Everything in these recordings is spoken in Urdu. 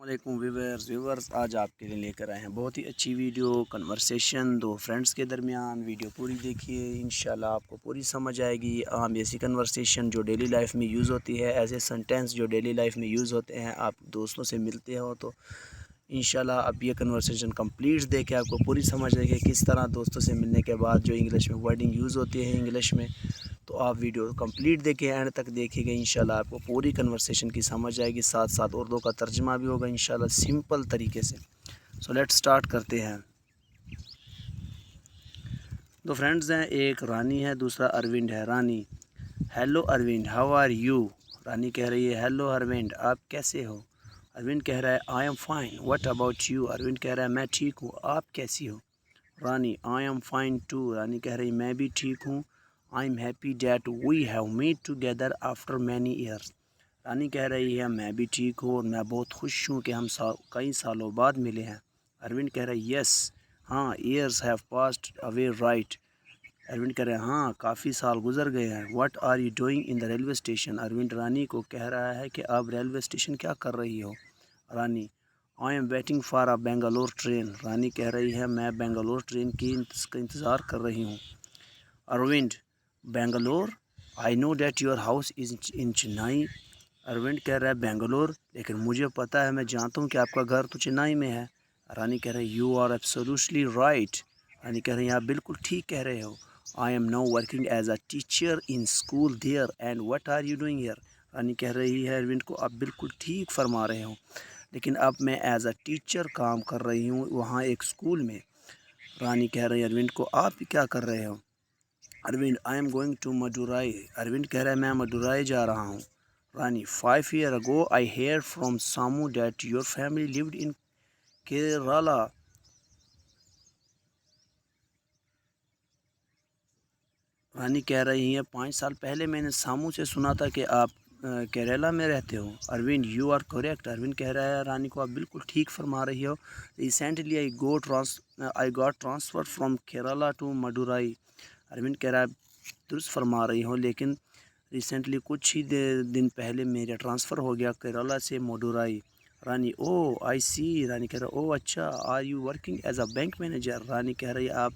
علیکم ویورز آج آپ کے لیے لے کر آئے ہیں بہت ہی اچھی ویڈیو کنورسیشن دو فرینڈس کے درمیان۔ ویڈیو پوری دیکھیے، انشاءاللہ آپ کو پوری سمجھ آئے گی۔ عام ایسی کنورسیشن جو ڈیلی لائف میں یوز ہوتی ہے، ایسے سنٹینس جو ڈیلی لائف میں یوز ہوتے ہیں، آپ دوستوں سے ملتے ہو تو انشاءاللہ اب یہ کنورسیشن کمپلیٹ دیکھیں، آپ کو پوری سمجھ آئے گی کس طرح دوستوں سے ملنے کے بعد جو انگلش میں ورڈنگ یوز ہوتی ہے انگلش میں۔ تو آپ ویڈیو کمپلیٹ دیکھیں، اینڈ تک دیکھیں گے، انشاءاللہ آپ کو پوری کنورسیشن کی سمجھ آئے گی، ساتھ ساتھ اردو کا ترجمہ بھی ہوگا انشاءاللہ سمپل طریقے سے۔ سو لیٹ سٹارٹ کرتے ہیں۔ دو فرینڈز ہیں، ایک رانی ہے، دوسرا اروند ہے۔ Rani: hello Arvind, how are you? Rani کہہ رہی ہے ہیلو اروند، آپ کیسے ہو؟ اروند کہہ رہا ہے I am fine, what about you? Arvind کہہ رہا ہے میں ٹھیک ہوں، آپ کیسی ہو؟ Rani: I am fine too. Rani کہہ رہی میں بھی ٹھیک ہوں۔ I am happy that we have met together after many years. Rani کہہ رہی ہے میں بھی ٹھیک ہوں اور میں بہت خوش ہوں کہ ہم کئی سالوں بعد ملے ہیں۔ اروند کہہ رہا ہے یس، ہاں، years have passed away right. Arvind کہہ رہا ہے ہاں، کافی سال گزر گئے ہیں۔ What are you doing in the railway station? Arvind Rani کو کہہ رہا ہے کہ آپ ریلوے اسٹیشن کیا کر رہی ہو؟ Rani: I am waiting for a Bangalore train. Rani کہہ رہی ہے میں بنگلور ٹرین کی انتظار کر رہی ہوں۔ Arvind: Bangalore? I know that your house is in Chennai. Arvind کہہ رہا ہے بنگلور، لیکن مجھے پتہ ہے، میں جانتا ہوں کہ آپ کا گھر تو چنئی میں ہے۔ رانی کہہ رہی ہے you are absolutely right. Rani کہہ رہی ہے آپ بالکل ٹھیک کہہ رہے ہو۔ I am now working as a teacher in school there and what are you doing here? Rani کہہ رہی ہے اروند کو آپ بالکل ٹھیک فرما رہے ہو، لیکن اب میں ایز اے ٹیچر کام کر رہی ہوں وہاں ایک اسکول میں۔ رانی کہہ رہی ہے اروند کو آپ کیا کر رہے ہو؟ Arvind: I am going to Madurai. Arvind کہہ رہا ہے میں مدورائی جا رہا ہوں۔ رانی: 5 years ago I heard from Samu that your family lived in Kerala۔ رانی کہہ رہی ہے 5 سال پہلے میں نے سامو سے سنا تھا کہ آپ کیرلا میں رہتے ہو۔ Arvind: you are correct. Arvind کہہ رہا ہے رانی کو آپ بالکل ٹھیک فرما رہی ہو۔ Recently I got transfer from Kerala to Madurai. Arvind کہہ رہا ہے درست فرما رہی ہو، لیکن ریسنٹلی کچھ ہی دن پہلے میرا ٹرانسفر ہو گیا کیرلا سے مدورائی۔ رانی: او آئی سی۔ رانی کہہ رہا ہے او اچھا، are you working as a bank manager? Rani کہہ رہی ہے آپ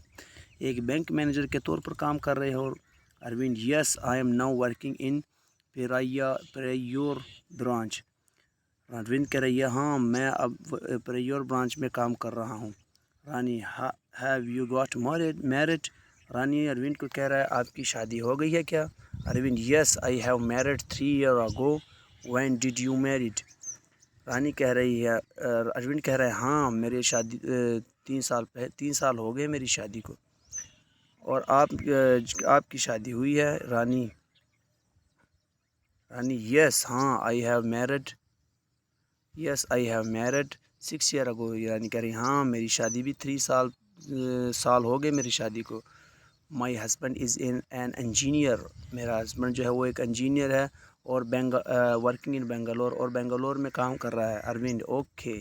ایک بینک مینیجر کے طور پر کام کر رہے ہو؟ Arvind: yes, I am now working in prior branch. Arvind کہہ رہی ہے ہاں، میں اب پریور برانچ میں کام کر رہا ہوں۔ رانی: ہیو یو گاٹ میرڈ؟ رانی اروند کو کہہ رہا ہے آپ کی شادی ہو گئی ہے کیا؟ Arvind: yes, I have married 3 years ago۔ When did you married? Rani کہہ رہی ہے اروند کہہ رہا ہے ہاں، میری شادی 3 سال ہو گئے میری شادی کو، اور آپ کی شادی ہوئی ہے؟ رانی: یس، ہاں، آئی have married, yes I have married 6 years ago۔ رانی کہہ رہی ہاں، میری شادی بھی 3 سال ہو گئے میری شادی کو۔ My husband is an engineer. میرا ہسبینڈ جو ہے وہ ایک انجینئر ہے اور ورکنگ ان بنگلور، اور بنگلور میں کام کر رہا ہے۔ Arvind: okay,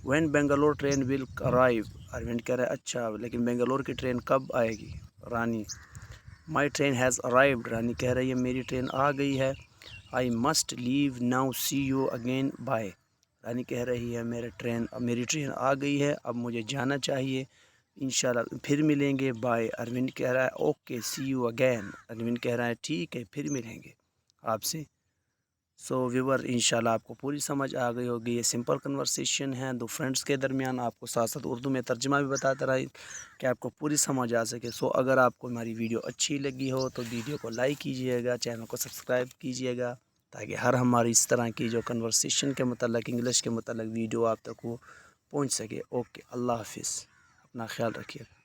when Bangalore train will arrive? Arvind کہہ رہا ہے اچھا، لیکن بنگلور کی ٹرین کب آئے گی؟ Rani: my train has arrived. Rani کہہ رہی ہے میری ٹرین آ گئی ہے۔ I must leave now, see you again, bye. Rani کہہ رہی ہے میری ٹرین آ گئی ہے، اب مجھے جانا چاہیے، انشاءاللہ پھر ملیں گے، بائے۔ اروند کہہ رہا ہے okay, see you again. Arvind کہہ رہا ہے ٹھیک ہے، پھر ملیں گے آپ سے۔ سو ویور، انشاءاللہ آپ کو پوری سمجھ آ گئی ہوگی۔ یہ سمپل کنورسیشن ہے دو فرینڈس کے درمیان، آپ کو ساتھ ساتھ اردو میں ترجمہ بھی بتاتا رہا کہ آپ کو پوری سمجھ آ سکے۔ سو اگر آپ کو ہماری ویڈیو اچھی لگی ہو تو ویڈیو کو لائک کیجیے گا، چینل کو سبسکرائب کیجیے گا، تاکہ ہر ہماری اس طرح کی جو کنورسیشن کے متعلق، انگلش کے متعلق ویڈیو آپ تک وہ پہنچ سکے۔ اوکے، اللہ حافظ، اپنا خیال رکھیے۔